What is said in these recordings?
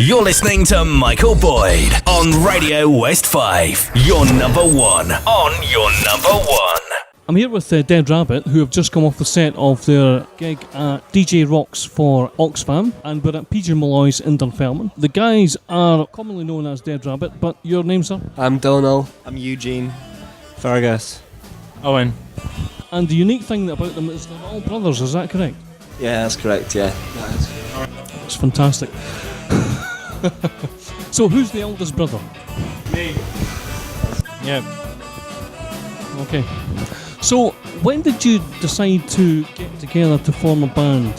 You're listening to Michael Boyd on Radio West 5. Your number one. On your number one. I'm here with Dead Rabbit, who have just come off the set of their gig at DJ Rocks for OXJAM, and we're at PJ Molloys in Dunfermline. The guys are commonly known as Dead Rabbit, but your name, sir? I'm Donal. I'm Eugene. Fergus. Owen. And the unique thing about them is they're all brothers, is that correct? Yeah, that's correct, yeah. It's fantastic. So who's the eldest brother? Me. Yeah. Okay. So when did you decide to get together to form a band?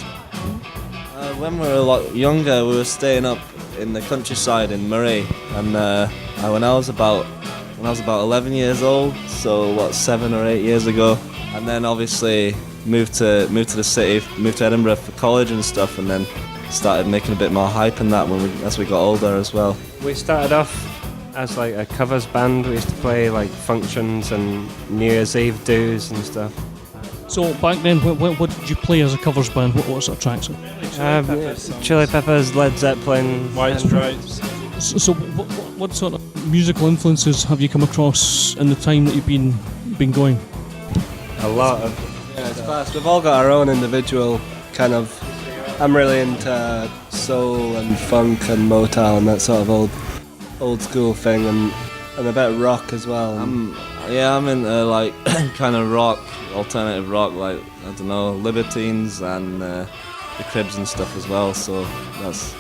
When we were a lot younger, we were staying up in the countryside in Murray, and when I was about 11 years old, so 7 or 8 years ago, and then obviously moved to the city, moved to Edinburgh for college and stuff, and then started making a bit more hype in that as we got older as well. We started off as like a covers band. We used to play like functions and New Year's Eve do's and stuff. So back then, what did you play as a covers band? What sort of tracks? Chili Peppers, Led Zeppelin, White Stripes. So what sort of musical influences have you come across in the time that you've been going? A lot of. Yeah, it's fast. We've all got our own individual kind of. I'm really into soul and funk and Motown, that sort of old school thing, and a bit of rock as well. I'm into like kind of rock, alternative rock, like I don't know, Libertines and the Cribs and stuff as well. So that's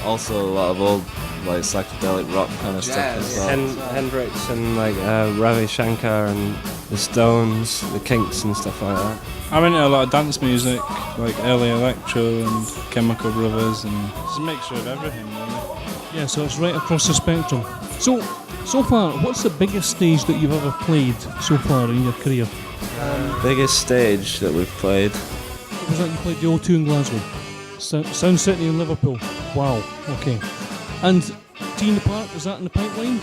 also a lot of old like psychedelic rock kind of stuff as well. Hendrix and like Ravi Shankar and the Stones, the Kinks and stuff like that. I'm into a lot of dance music, like early electro and Chemical Brothers, and it's a mixture of everything, really. Yeah, so it's right across the spectrum. So far, what's the biggest stage that you've ever played so far in your career? Biggest stage that we've played. What was that? You played the O2 in Glasgow, Sound City in Liverpool. Wow. Okay. And T in the Park, is that in the pipeline?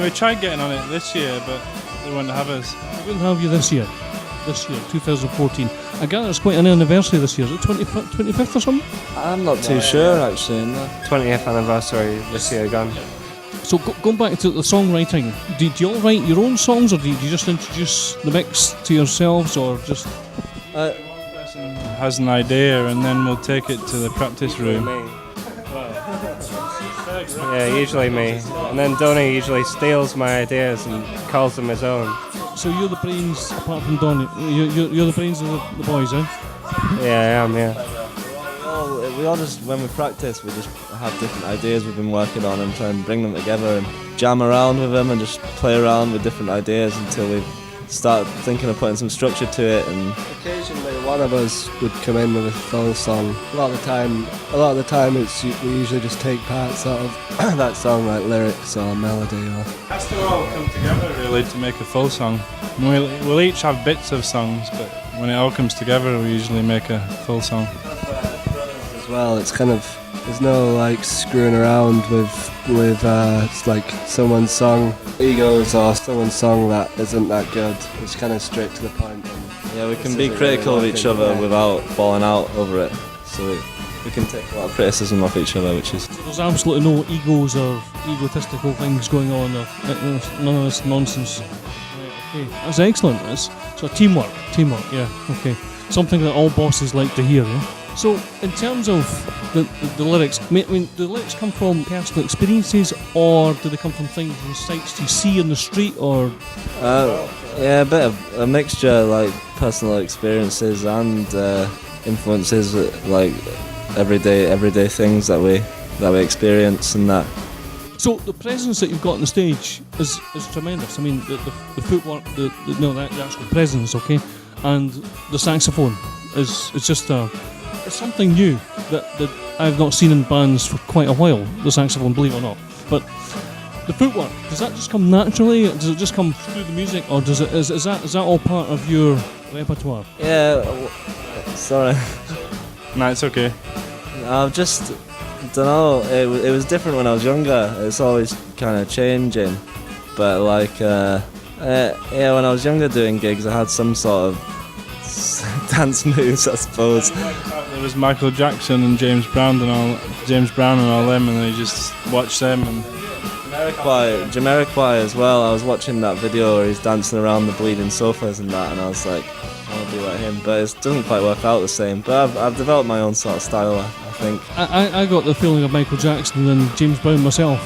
We tried getting on it this year, but they wouldn't have us. They wouldn't have you this year, 2014. I gather it's quite an anniversary this year. Is it 25th or something? I'm not too sure actually. No. 20th anniversary this year gone. So going back to the songwriting, do you all write your own songs, or do you just introduce the mix to yourselves, or just... has an idea and then we'll take it to the practice room. Yeah, usually me. And then Donny usually steals my ideas and calls them his own. So you're the brains, apart from Donny, you're the brains of the boys, eh? Yeah, I am, yeah. We all just, when we practice, we just have different ideas we've been working on and try and bring them together and jam around with them and just play around with different ideas until we start thinking of putting some structure to it. And occasionally one of us would come in with a full song. A lot of the time we usually just take parts out of that song, like lyrics or melody. Or It has to all come together really to make a full song. And we'll each have bits of songs, but when it all comes together we usually make a full song. As well, it's kind of, there's no like screwing around with like someone's song egos or someone's song that isn't that good. It's kind of straight to the point. Yeah, we can be critical of each other without falling out over it. So we can take a lot of criticism off each other, which is... So there's absolutely no egos or egotistical things going on, or none of this nonsense. Right, okay, that's excellent. So teamwork, yeah, okay. Something that all bosses like to hear, yeah? So, in terms of the lyrics, I mean, do the lyrics come from personal experiences, or do they come from things and sights you see in the street, or...? Yeah, a bit of a mixture, like personal experiences and influences, like everyday things that we experience and that. So the presence that you've got on the stage is tremendous. I mean, the footwork, the actual presence, okay, and the saxophone is just it's something new that I've not seen in bands for quite a while, the saxophone, believe it or not. But the footwork, does that just come naturally? Does it just come through the music, or is that all part of your repertoire? Yeah, sorry. No, it's okay. I just don't know. It was different when I was younger. It's always kind of changing. But like, when I was younger doing gigs, I had some sort of dance moves, I suppose. The it was Michael Jackson and James Brown and all them, and I just watched them. And Jamiroquai as well. I was watching that video where he's dancing around the bleeding sofas and that, and I was like, I want to be like him, but it doesn't quite work out the same. But I've developed my own sort of style, I think. I got the feeling of Michael Jackson and James Brown myself,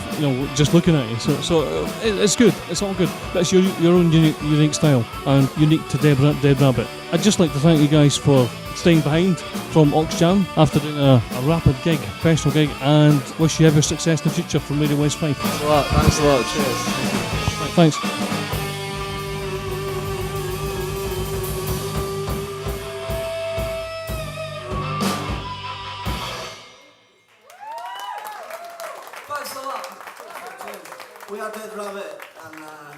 just looking at you. So it's good. It's all good. But it's your own unique style and unique to Dead Rabbit. I'd just like to thank you guys for staying behind from OXJAM after doing a rapid gig, professional gig, and wish you every success in the future from Radio West 5. Thanks a lot. Thanks a lot. Cheers. Thanks. Thanks a lot. We are Dead Rabbit, and I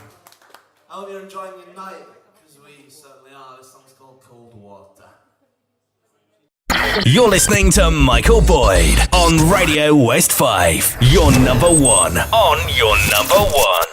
hope you're enjoying your night, because we certainly are. This song's called Cold Water. You're listening to Michael Boyd on Radio West 5. Your number one on your number one.